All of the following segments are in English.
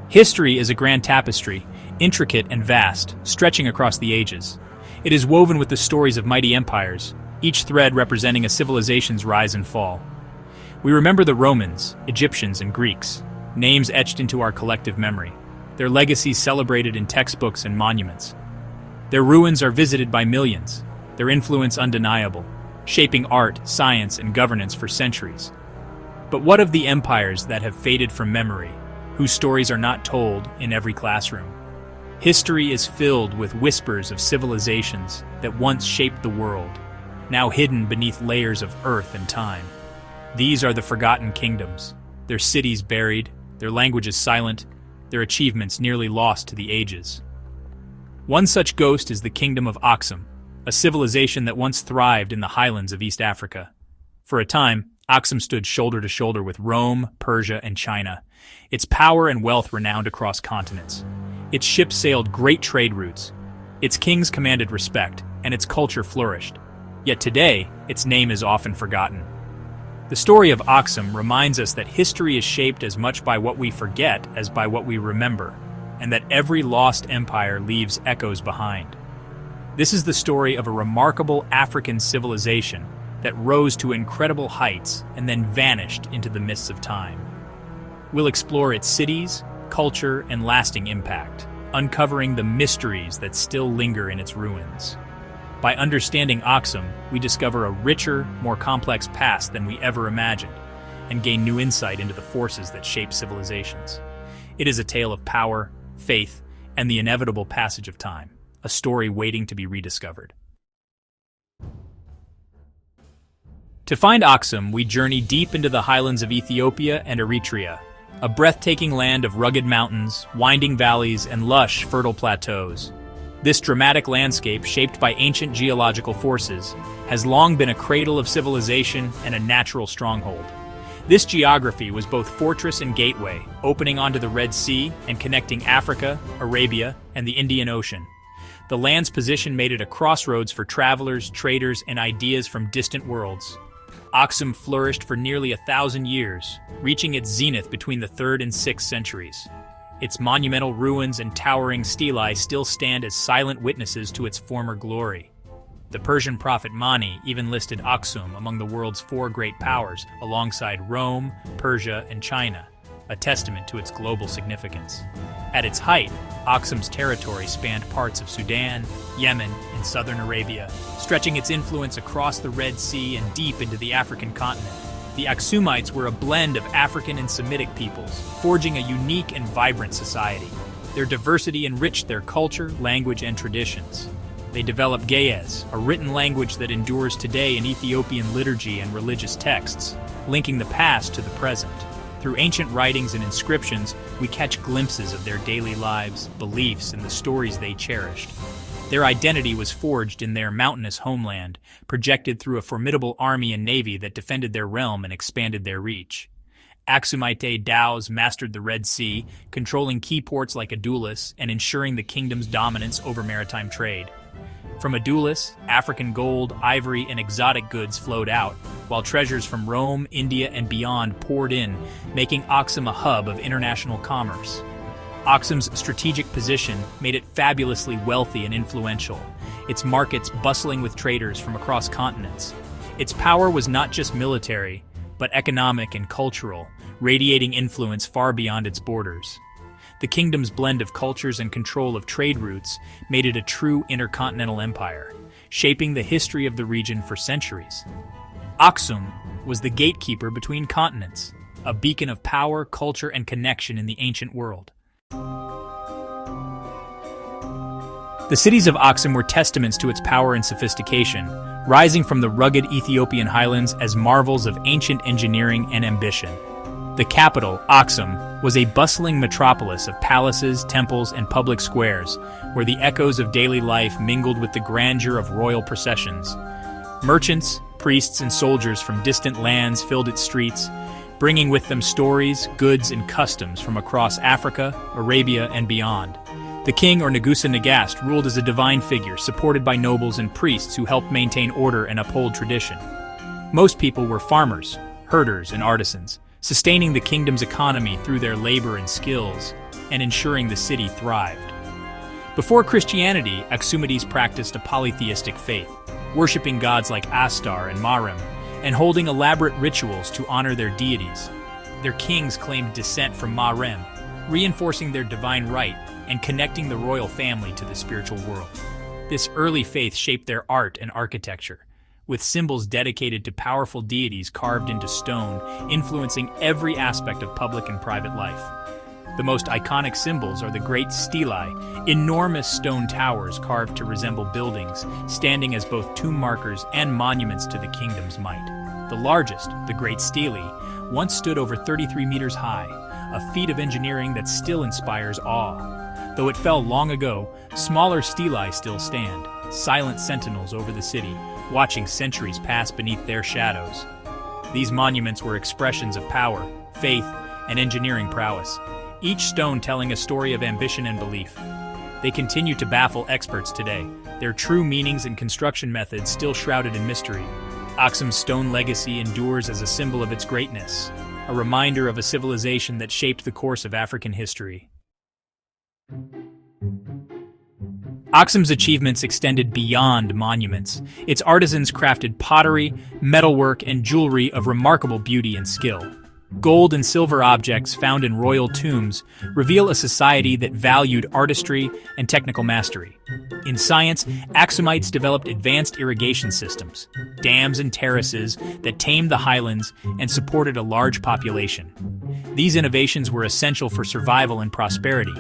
History is a grand tapestry, intricate and vast, stretching across the ages. It is woven with the stories of mighty empires, each thread representing a civilization's rise and fall. We remember the Romans, Egyptians, and Greeks, names etched into our collective memory, their legacies celebrated in textbooks and monuments. Their ruins are visited by millions, their influence undeniable, shaping art, science, and governance for centuries. But what of the empires that have faded from memory, whose stories are not told in every classroom? History is filled with whispers of civilizations that once shaped the world, now hidden beneath layers of earth and time. These are the forgotten kingdoms, their cities buried, their languages silent, their achievements nearly lost to the ages. One such ghost is the kingdom of Aksum, a civilization that once thrived in the highlands of East Africa. For a time, Aksum stood shoulder to shoulder with Rome, Persia, and China, its power and wealth renowned across continents. Its ships sailed great trade routes, its kings commanded respect, and its culture flourished. Yet today, its name is often forgotten. The story of Aksum reminds us that history is shaped as much by what we forget as by what we remember, and that every lost empire leaves echoes behind. This is the story of a remarkable African civilization that rose to incredible heights and then vanished into the mists of time. We'll explore its cities, culture, and lasting impact, uncovering the mysteries that still linger in its ruins. By understanding Aksum, we discover a richer, more complex past than we ever imagined, and gain new insight into the forces that shape civilizations. It is a tale of power, faith, and the inevitable passage of time, a story waiting to be rediscovered. To find Aksum, we journey deep into the highlands of Ethiopia and Eritrea, a breathtaking land of rugged mountains, winding valleys, and lush, fertile plateaus. This dramatic landscape, shaped by ancient geological forces, has long been a cradle of civilization and a natural stronghold. This geography was both fortress and gateway, opening onto the Red Sea and connecting Africa, Arabia, and the Indian Ocean. The land's position made it a crossroads for travelers, traders, and ideas from distant worlds. Aksum flourished for nearly 1,000 years, reaching its zenith between the 3rd and 6th centuries. Its monumental ruins and towering stelae still stand as silent witnesses to its former glory. The Persian prophet Mani even listed Aksum among the world's 4 great powers, alongside Rome, Persia, and China, a testament to its global significance. At its height, Aksum's territory spanned parts of Sudan, Yemen, and southern Arabia, stretching its influence across the Red Sea and deep into the African continent. The Aksumites were a blend of African and Semitic peoples, forging a unique and vibrant society. Their diversity enriched their culture, language, and traditions. They developed Ge'ez, a written language that endures today in Ethiopian liturgy and religious texts, linking the past to the present. Through ancient writings and inscriptions, we catch glimpses of their daily lives, beliefs, and the stories they cherished. Their identity was forged in their mountainous homeland, projected through a formidable army and navy that defended their realm and expanded their reach. Aksumite Daos mastered the Red Sea, controlling key ports like Adulis and ensuring the kingdom's dominance over maritime trade. From Adulis, African gold, ivory, and exotic goods flowed out, while treasures from Rome, India, and beyond poured in, making Aksum a hub of international commerce. Aksum's strategic position made it fabulously wealthy and influential, its markets bustling with traders from across continents. Its power was not just military, but economic and cultural, radiating influence far beyond its borders. The kingdom's blend of cultures and control of trade routes made it a true intercontinental empire, shaping the history of the region for centuries. Aksum was the gatekeeper between continents, a beacon of power, culture, and connection in the ancient world. The cities of Aksum were testaments to its power and sophistication, rising from the rugged Ethiopian highlands as marvels of ancient engineering and ambition. The capital, Aksum, was a bustling metropolis of palaces, temples, and public squares, where the echoes of daily life mingled with the grandeur of royal processions. Merchants, priests, and soldiers from distant lands filled its streets, bringing with them stories, goods, and customs from across Africa, Arabia, and beyond. The king, or Negusa Nagast, ruled as a divine figure, supported by nobles and priests who helped maintain order and uphold tradition. Most people were farmers, herders, and artisans, sustaining the kingdom's economy through their labor and skills, and ensuring the city thrived. Before Christianity, Axumites practiced a polytheistic faith, worshipping gods like Astar and Marem, and holding elaborate rituals to honor their deities. Their kings claimed descent from Marem, reinforcing their divine right and connecting the royal family to the spiritual world. This early faith shaped their art and architecture, with symbols dedicated to powerful deities carved into stone, influencing every aspect of public and private life. The most iconic symbols are the great stelae, enormous stone towers carved to resemble buildings, standing as both tomb markers and monuments to the kingdom's might. The largest, the Great Stele, once stood over 33 meters high, a feat of engineering that still inspires awe. Though it fell long ago, smaller stelae still stand, silent sentinels over the city, watching centuries pass beneath their shadows. These monuments were expressions of power, faith, and engineering prowess, each stone telling a story of ambition and belief. They continue to baffle experts today, their true meanings and construction methods still shrouded in mystery. Aksum's stone legacy endures as a symbol of its greatness, a reminder of a civilization that shaped the course of African history. Aksum's achievements extended beyond monuments. Its artisans crafted pottery, metalwork, and jewelry of remarkable beauty and skill. Gold and silver objects found in royal tombs reveal a society that valued artistry and technical mastery. In science, Aksumites developed advanced irrigation systems, dams and terraces that tamed the highlands and supported a large population. These innovations were essential for survival and prosperity.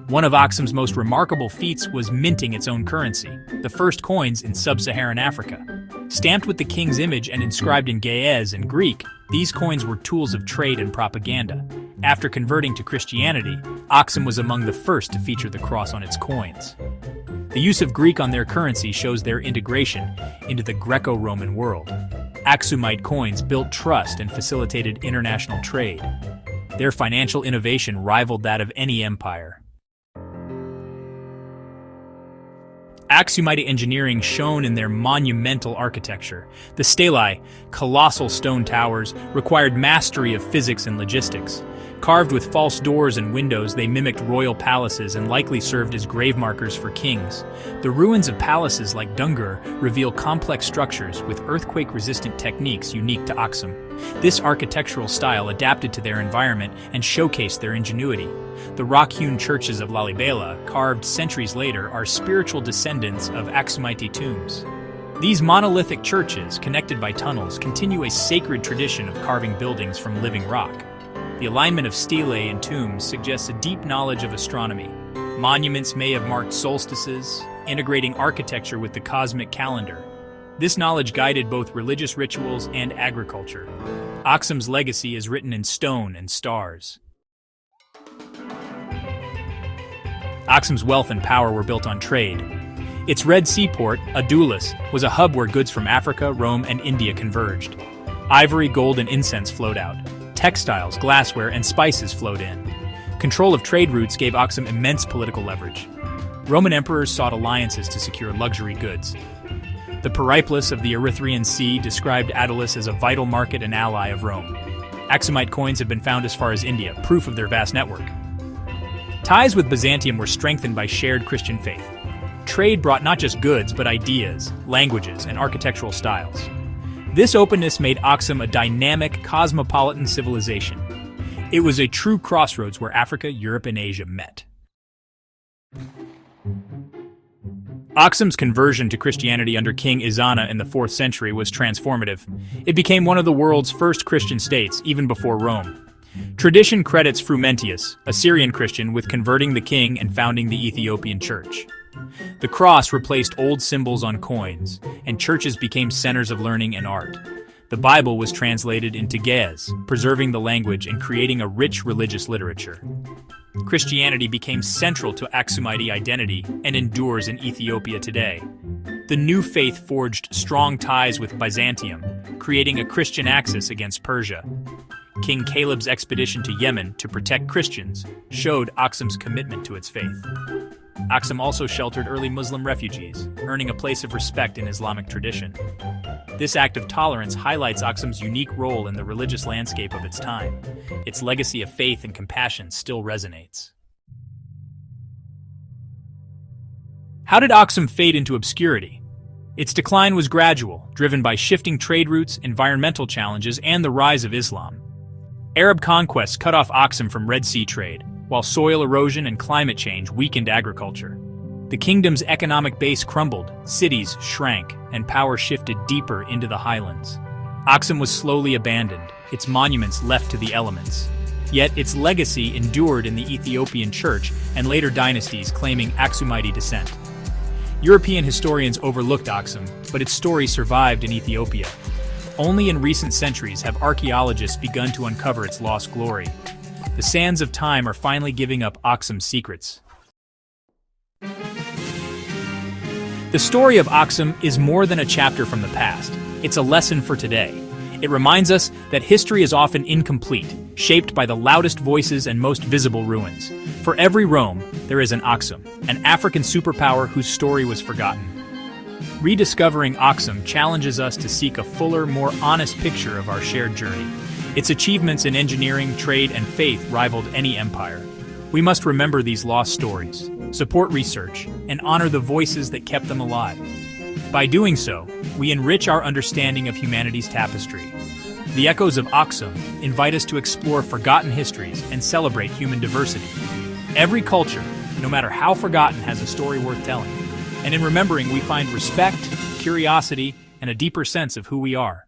One of Aksum's most remarkable feats was minting its own currency, the first coins in sub-Saharan Africa. Stamped with the king's image and inscribed in Ge'ez and Greek, these coins were tools of trade and propaganda. After converting to Christianity, Aksum was among the first to feature the cross on its coins. The use of Greek on their currency shows their integration into the Greco-Roman world. Aksumite coins built trust and facilitated international trade. Their financial innovation rivaled that of any empire. Aksumite engineering shone in their monumental architecture. The stelae, colossal stone towers, required mastery of physics and logistics. Carved with false doors and windows, they mimicked royal palaces and likely served as grave markers for kings. The ruins of palaces like Dungur reveal complex structures with earthquake-resistant techniques unique to Aksum. This architectural style adapted to their environment and showcased their ingenuity. The rock-hewn churches of Lalibela, carved centuries later, are spiritual descendants of Aksumite tombs. These monolithic churches, connected by tunnels, continue a sacred tradition of carving buildings from living rock. The alignment of stelae and tombs suggests a deep knowledge of astronomy. Monuments may have marked solstices, integrating architecture with the cosmic calendar. This knowledge guided both religious rituals and agriculture. Aksum's legacy is written in stone and stars. Aksum's wealth and power were built on trade. Its Red Sea port, Adulis, was a hub where goods from Africa, Rome, and India converged. Ivory, gold, and incense flowed out. Textiles, glassware, and spices flowed in. Control of trade routes gave Aksum immense political leverage. Roman emperors sought alliances to secure luxury goods. The Periplus of the Erythraean Sea described Adulis as a vital market and ally of Rome. Aksumite coins have been found as far as India, proof of their vast network. Ties with Byzantium were strengthened by shared Christian faith. Trade brought not just goods, but ideas, languages, and architectural styles. This openness made Aksum a dynamic, cosmopolitan civilization. It was a true crossroads where Africa, Europe, and Asia met. Aksum's conversion to Christianity under King Izana in the 4th century was transformative. It became one of the world's first Christian states, even before Rome. Tradition credits Frumentius, a Syrian Christian, with converting the king and founding the Ethiopian Church. The cross replaced old symbols on coins, and churches became centers of learning and art. The Bible was translated into Ge'ez, preserving the language and creating a rich religious literature. Christianity became central to Aksumite identity and endures in Ethiopia today. The new faith forged strong ties with Byzantium, creating a Christian axis against Persia. King Caleb's expedition to Yemen to protect Christians showed Aksum's commitment to its faith. Aksum also sheltered early Muslim refugees, earning a place of respect in Islamic tradition. This act of tolerance highlights Aksum's unique role in the religious landscape of its time. Its legacy of faith and compassion still resonates. How did Aksum fade into obscurity? Its decline was gradual, driven by shifting trade routes, environmental challenges, and the rise of Islam. Arab conquests cut off Aksum from Red Sea trade, while soil erosion and climate change weakened agriculture. The kingdom's economic base crumbled, cities shrank, and power shifted deeper into the highlands. Aksum was slowly abandoned, its monuments left to the elements. Yet its legacy endured in the Ethiopian church and later dynasties claiming Aksumite descent. European historians overlooked Aksum, but its story survived in Ethiopia. Only in recent centuries have archaeologists begun to uncover its lost glory. The sands of time are finally giving up Aksum's secrets. The story of Aksum is more than a chapter from the past. It's a lesson for today. It reminds us that history is often incomplete, shaped by the loudest voices and most visible ruins. For every Rome, there is an Aksum, an African superpower whose story was forgotten. Rediscovering Aksum challenges us to seek a fuller, more honest picture of our shared journey. Its achievements in engineering, trade, and faith rivaled any empire. We must remember these lost stories, support research, and honor the voices that kept them alive. By doing so, we enrich our understanding of humanity's tapestry. The echoes of Aksum invite us to explore forgotten histories and celebrate human diversity. Every culture, no matter how forgotten, has a story worth telling. And in remembering, we find respect, curiosity, and a deeper sense of who we are.